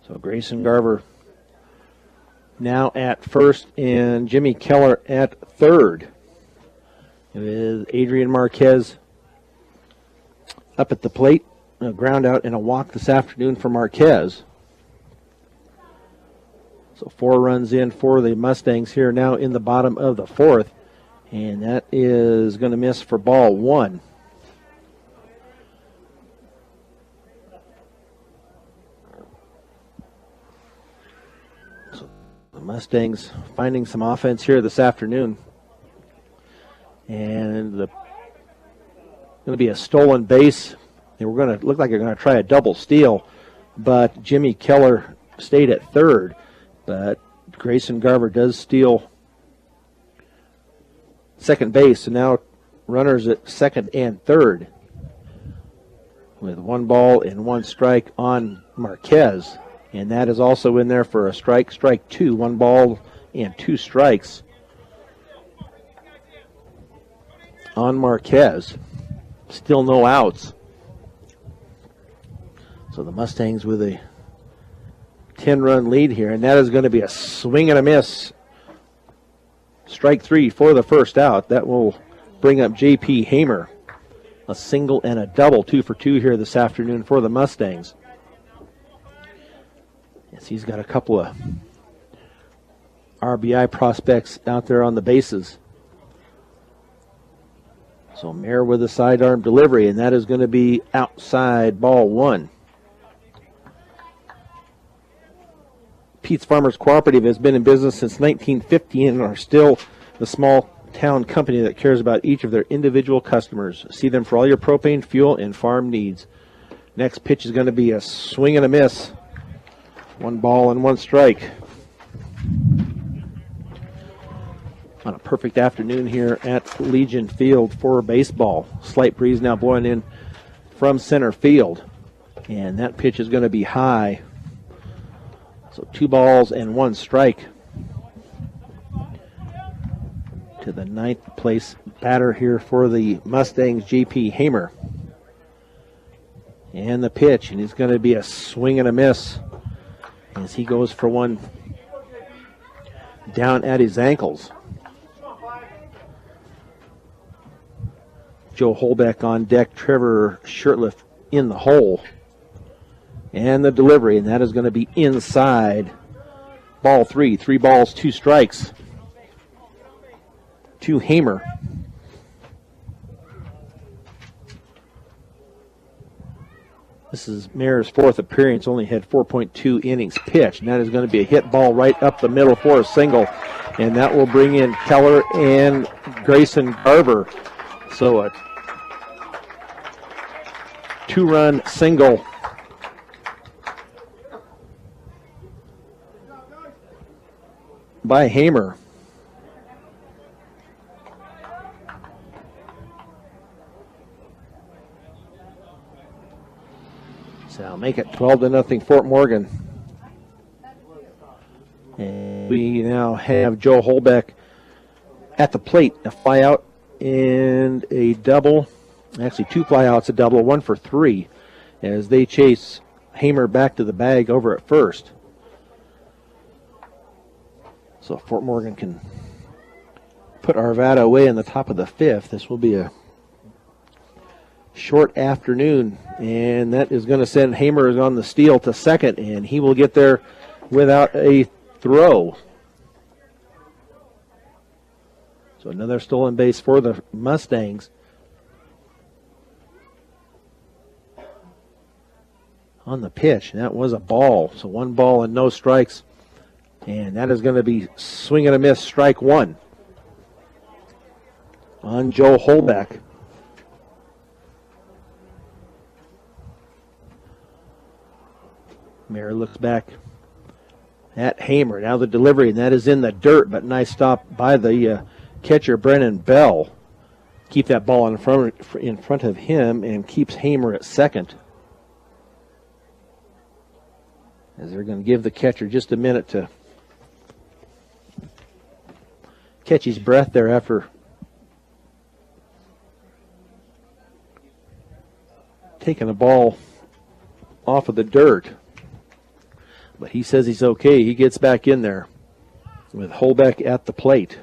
So Grayson Garver now at first and Jimmy Keller at third. With Adrian Marquez up at the plate. A ground out and a walk this afternoon for Marquez. So 4 runs in for the Mustangs here now in the bottom of the 4th. And that is going to miss for ball 1. So the Mustangs finding some offense here this afternoon. And going to be a stolen base. They were going to look like they're going to try a double steal, but Jimmy Keller stayed at third. But Grayson Garver does steal second base, so now runners at second and third with 1 ball and 1 strike on Marquez. And that is also in there for a strike 2, 1 ball and 2 strikes on Marquez. Still no outs. So the Mustangs with a 10-run lead here, and that is going to be a swing and a miss. Strike 3 for the first out. That will bring up J.P. Hamer. A single and a double, 2 for 2 here this afternoon for the Mustangs. Yes, he's got a couple of RBI prospects out there on the bases. So Mayer with a sidearm delivery, and that is going to be outside, ball 1. Pete's Farmers Cooperative has been in business since 1950 and are still the small town company that cares about each of their individual customers. See them for all your propane, fuel, and farm needs. Next pitch is going to be a swing and a miss. 1 ball and 1 strike. On a perfect afternoon here at Legion Field for baseball. Slight breeze now blowing in from center field. And that pitch is going to be high. So 2 balls and 1 strike to the 9th place batter here for the Mustangs, J.P. Hamer. And the pitch, and it's going to be a swing and a miss as he goes for one down at his ankles. Joe Holbeck on deck, Trevor Shirtliff in the hole. And the delivery, and that is going to be inside. Ball 3, 3 balls, 2 strikes to Hamer. This is Mayer's 4th appearance, only had 4.2 innings pitched, and that is going to be a hit ball right up the middle for a single, and that will bring in Keller and Grayson Garver. So a 2-run single by Hamer. So I'll make it 12-0 Fort Morgan. And we now have Joe Holbeck at the plate. A fly out and a double. Actually, 2 flyouts, a double, 1 for 3 as they chase Hamer back to the bag over at first. So Fort Morgan can put Arvada away in the top of the 5th. This will be a short afternoon, and that is going to send Hamer on the steal to second, and he will get there without a throw. So another stolen base for the Mustangs. On the pitch, that was a ball. So 1 ball and no strikes. And that is going to be swing and a miss, strike 1 on Joe Holbeck. Mayer looks back at Hamer. Now the delivery, and that is in the dirt, but nice stop by the catcher, Brennan Bell. Keep that ball in front of him and keeps Hamer at second. As they're going to give the catcher just a minute to catch his breath there after taking the ball off of the dirt. But he says he's okay. He gets back in there with Holbeck at the plate.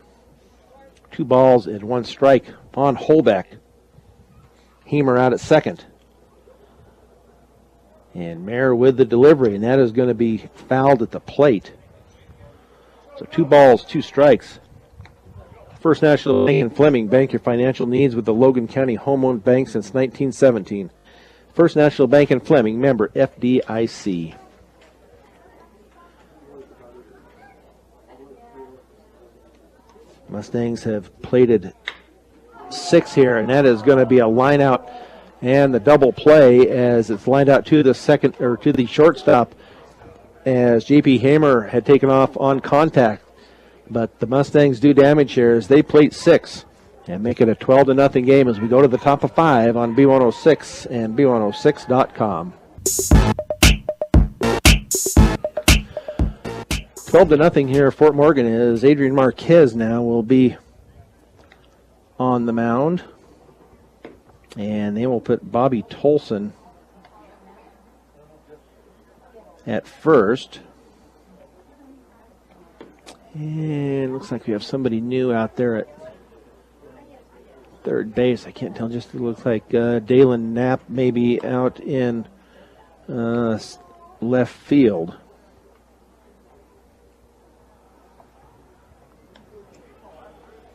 2 balls and 1 strike on Holbeck. Hamer out at second. And Mayer with the delivery, and that is going to be fouled at the plate. So 2 balls, 2 strikes. First National Bank in Fleming. Bank your financial needs with the Logan County home-owned bank since 1917. First National Bank in Fleming, member FDIC. Mustangs have plated 6 here, and that is going to be a line out and the double play as it's lined out to the second or to the shortstop as J.P. Hamer had taken off on contact. But the Mustangs do damage here as they plate 6 and make it a 12-0 game as we go to the top of 5 on B106 and B106.com. 12-0 here. Fort Morgan is Adrian Marquez now will be on the mound. And they will put Bobby Tolson at first. And looks like we have somebody new out there at third base. I can't tell, just it looks like Dalen Knapp maybe out in left field.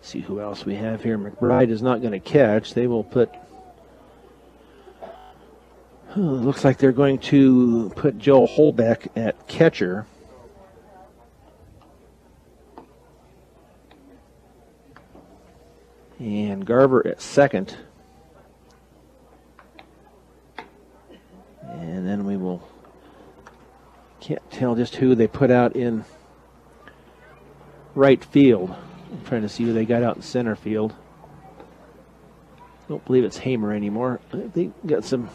See who else we have here. McBride is not going to catch. They will put... looks like they're going to put Joe Holbeck at catcher. And Garver at second. And then we will, can't tell just who they put out in right field. I'm trying to see who they got out in center field. Don't believe it's Hamer anymore. They got some,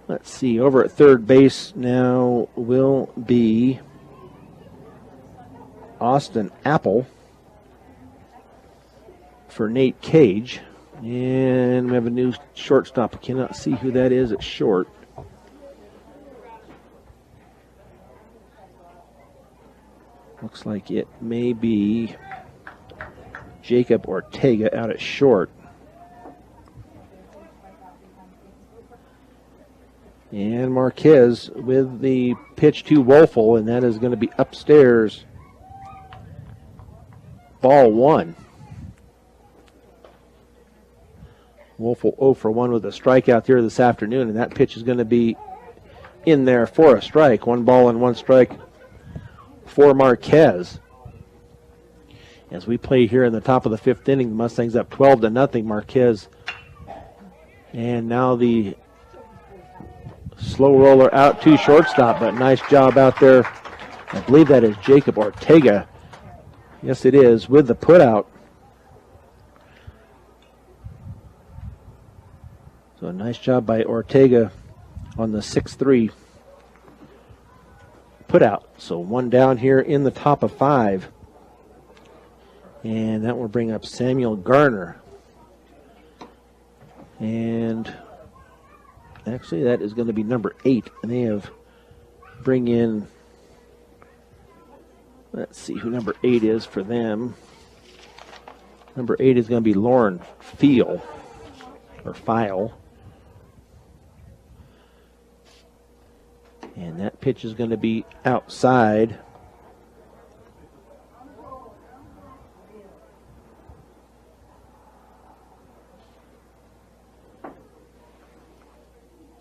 let's see, over at third base now will be Austin Apple for Nate Cage. And we have a new shortstop. I cannot see who that is at short. Looks like it may be Jacob Ortega out at short. And Marquez with the pitch to Wolfel, and that is going to be upstairs. Ball one. Wolfel 0 for 1 with a strikeout there this afternoon, and that pitch is going to be in there for a strike. 1 ball and 1 strike for Marquez. As we play here in the top of the 5th inning, the Mustangs up 12-0. Marquez. And now the slow roller out to shortstop, but nice job out there. I believe that is Jacob Ortega. Yes, it is, with the putout. So a nice job by Ortega on the 6-3 putout. So 1 down here in the top of 5. And that will bring up Samuel Garner. And actually, that is going to be number 8. And they have bring in, let's see who number 8 is for them. Number 8 is going to be Lauren File. And that pitch is going to be outside.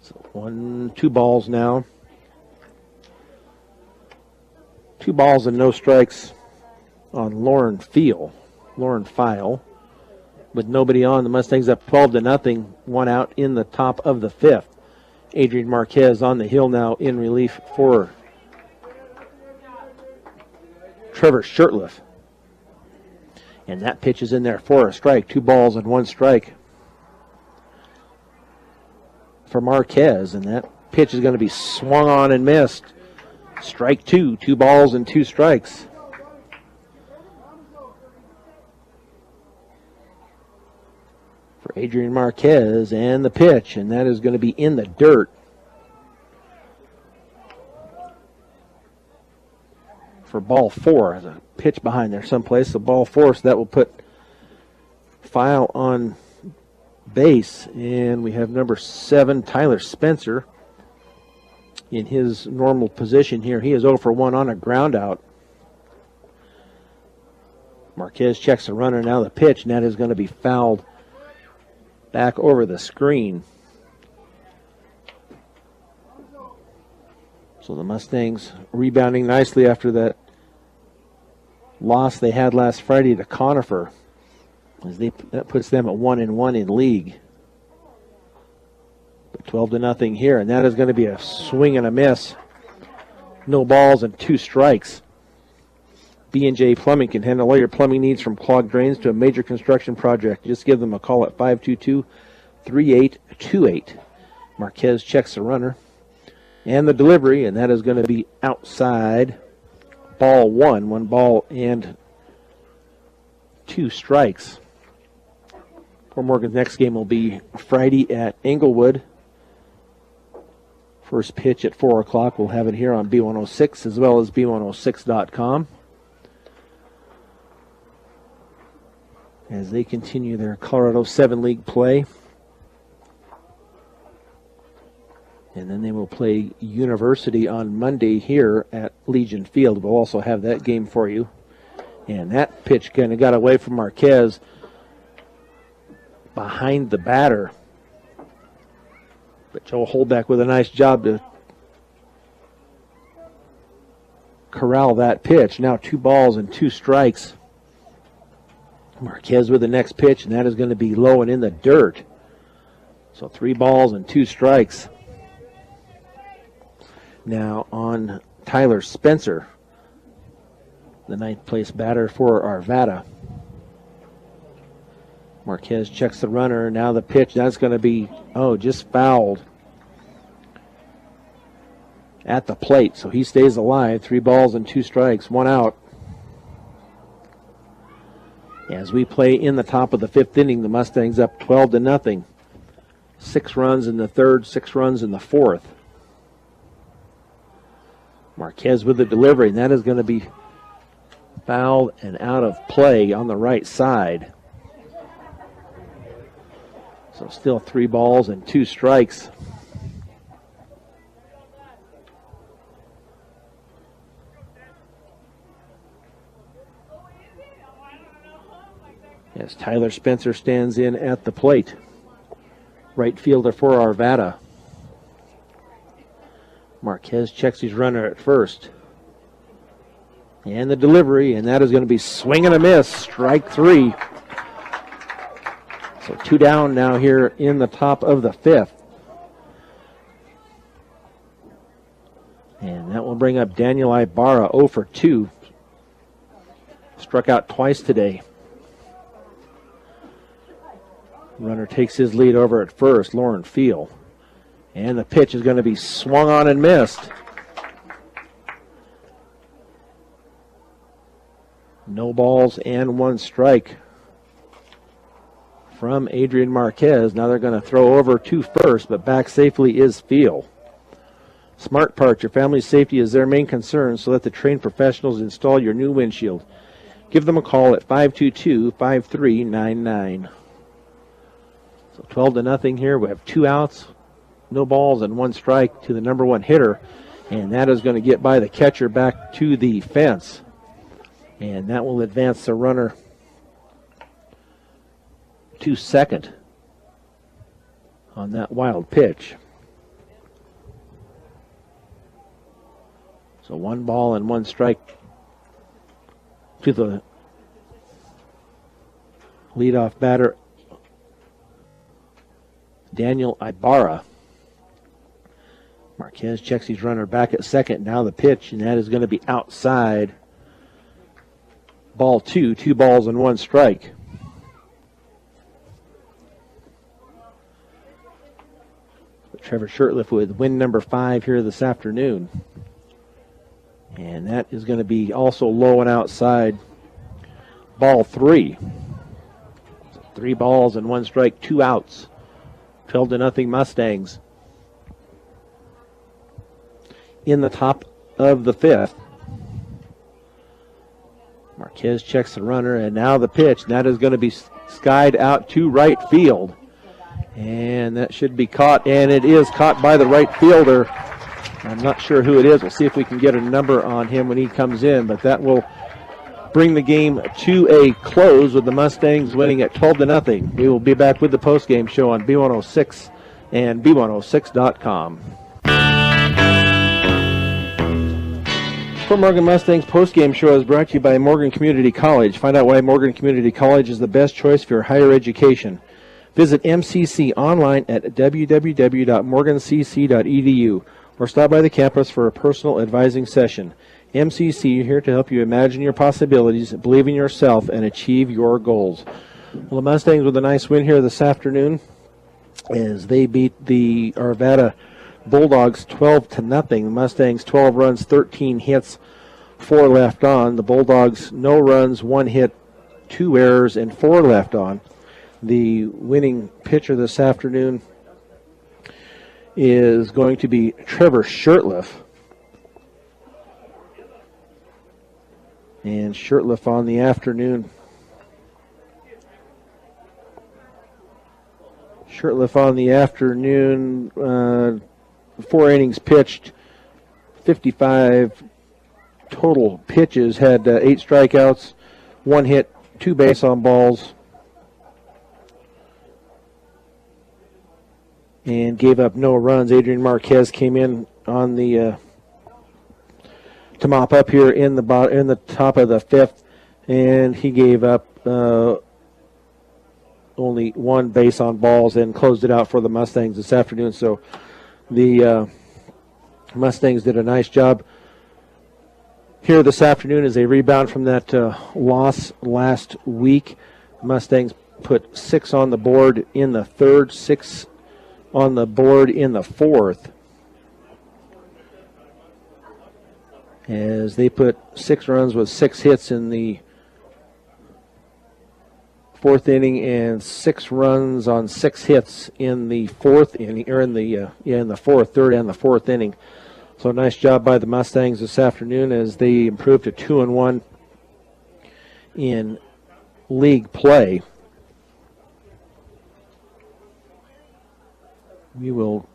So 2 balls now. 2 balls and no strikes on Lauren File. With nobody on, the Mustangs up 12-0. 1 out in the top of the 5th. Adrian Marquez on the hill now in relief for Trevor Shurtleff. And that pitch is in there for a strike. 2 balls and 1 strike for Marquez. And that pitch is going to be swung on and missed. Strike 2. 2 balls and 2 strikes. For Adrian Marquez, and the pitch, and that is going to be in the dirt. For ball 4, there's a pitch behind there someplace, so ball 4, so that will put File on base, and we have number 7, Tyler Spencer, in his normal position here. He is 0 for 1 on a ground out. Marquez checks the runner, now the pitch, and that is going to be fouled back over the screen. So the Mustangs rebounding nicely after that loss they had last Friday to Conifer. That puts them at 1-1 in league. But 12-0 here, and that is going to be a swing and a miss. No balls and 2 strikes. B&J Plumbing can handle all your plumbing needs from clogged drains to a major construction project. Just give them a call at 522-3828. Marquez checks the runner and the delivery, and that is going to be outside. Ball 1. 1 ball and 2 strikes. Fort Morgan's next game will be Friday at Englewood. First pitch at 4 o'clock. We'll have it here on B106 as well as B106.com. As they continue their Colorado 7 League play. And then they will play University on Monday here at Legion Field. We'll also have that game for you. And that pitch kind of got away from Marquez behind the batter. But Joe Holbeck with a nice job to corral that pitch. Now 2 balls and 2 strikes. Marquez with the next pitch, and that is going to be low and in the dirt. So 3 balls and 2 strikes. Now on Tyler Spencer, the 9th place batter for Arvada. Marquez checks the runner. Now the pitch, that's going to be, just fouled at the plate. So he stays alive. 3 balls and 2 strikes, 1 out. As we play in the top of the 5th inning, the Mustangs up 12-0. 6 runs in the 3rd, 6 runs in the 4th. Marquez with the delivery, and that is going to be fouled and out of play on the right side. So still 3 balls and 2 strikes. As Tyler Spencer stands in at the plate. Right fielder for Arvada. Marquez checks his runner at first. And the delivery, and that is going to be swing and a miss, strike 3. So 2 down now here in the top of the 5th. And that will bring up Daniel Ibarra, 0 for 2. Struck out twice today. Runner takes his lead over at first, Lauren Field. And the pitch is going to be swung on and missed. No balls and 1 strike from Adrian Marquez. Now they're going to throw over to first, but back safely is Field. Smart Parts, your family's safety is their main concern, so let the trained professionals install your new windshield. Give them a call at 522-5399. So 12-0 here. We have 2 outs, no balls, and 1 strike to the number 1 hitter. And that is going to get by the catcher back to the fence. And that will advance the runner to second on that wild pitch. So 1 ball and 1 strike to the leadoff batter, Daniel Ibarra. Marquez checks his runner back at second. Now the pitch, and that is going to be outside. Ball 2, 2 balls and 1 strike. Trevor Shurtleff with win number 5 here this afternoon. And that is going to be also low and outside. Ball 3. 3 balls and 1 strike, 2 outs. 12-0 Mustangs. In the top of the 5th. Marquez checks the runner, and now the pitch. And that is going to be skied out to right field. And that should be caught, and it is caught by the right fielder. I'm not sure who it is. We'll see if we can get a number on him when he comes in, but that will bring the game to a close with the Mustangs winning at 12-0. We will be back with the postgame show on B106 and B106.com. For Morgan Mustangs postgame show is brought to you by Morgan Community College. Find out why Morgan Community College is the best choice for your higher education. Visit MCC online at www.morgancc.edu or stop by the campus for a personal advising session. MCC, here to help you imagine your possibilities, believe in yourself, and achieve your goals. Well, the Mustangs with a nice win here this afternoon as they beat the Arvada Bulldogs 12-0. The Mustangs 12 runs, 13 hits, 4 left on. The Bulldogs no runs, 1 hit, 2 errors, and 4 left on. The winning pitcher this afternoon is going to be Trevor Shurtleff. And Shurtleff on the afternoon. 4 innings pitched, 55 total pitches, had 8 strikeouts, 1 hit, 2 base on balls, and gave up no runs. Adrian Marquez came in on the to mop up here in the top of the 5th, and he gave up only one base on balls and closed it out for the Mustangs this afternoon. So the Mustangs did a nice job here this afternoon as they rebound from that loss last week. Mustangs put 6 on the board in the third, 6 on the board in the fourth, as they put 6 runs with 6 hits in the fourth inning and 6 runs on 6 hits in the fourth inning, or in the fourth, third, and the fourth inning. So nice job by the Mustangs this afternoon as they improved to 2-1 in league play. We will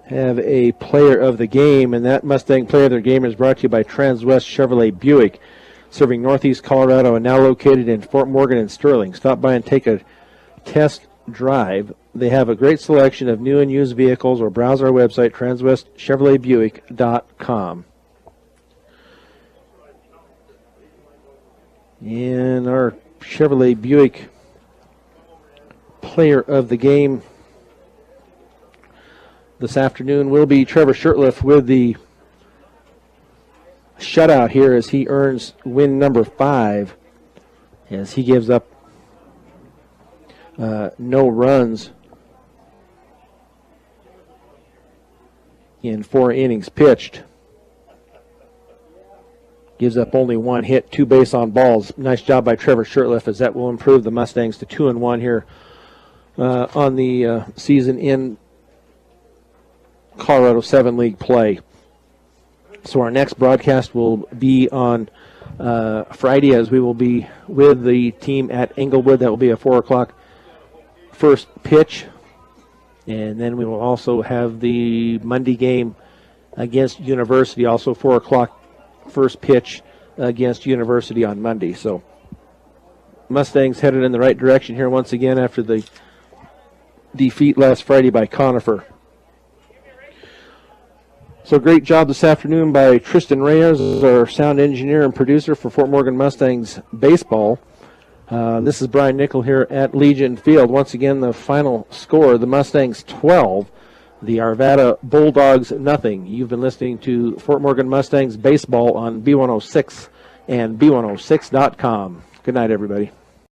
have a player of the game, and that Mustang player of the game is brought to you by Transwest Chevrolet Buick, serving Northeast Colorado and now located in Fort Morgan and Sterling. Stop by and take a test drive. They have a great selection of new and used vehicles, or browse our website, transwestchevroletbuick.com. And our Chevrolet Buick player of the game this afternoon will be Trevor Shurtleff with the shutout here as he earns win number 5, as he gives up no runs in 4 innings pitched. Gives up only 1 hit, 2 base on balls. Nice job by Trevor Shurtleff, as that will improve the Mustangs to 2-1 here on the season in Colorado 7 League play. So our next broadcast will be on Friday, as we will be with the team at Englewood. That will be a 4 o'clock first pitch. And then we will also have the Monday game against University, also 4 o'clock first pitch against University on Monday. So Mustangs headed in the right direction here once again after the defeat last Friday by Conifer. So great job this afternoon by Tristan Reyes, our sound engineer and producer for Fort Morgan Mustangs baseball. This is Brian Nickel here at Legion Field. Once again, the final score, the Mustangs 12, the Arvada Bulldogs nothing. You've been listening to Fort Morgan Mustangs baseball on B106 and B106.com. Good night, everybody.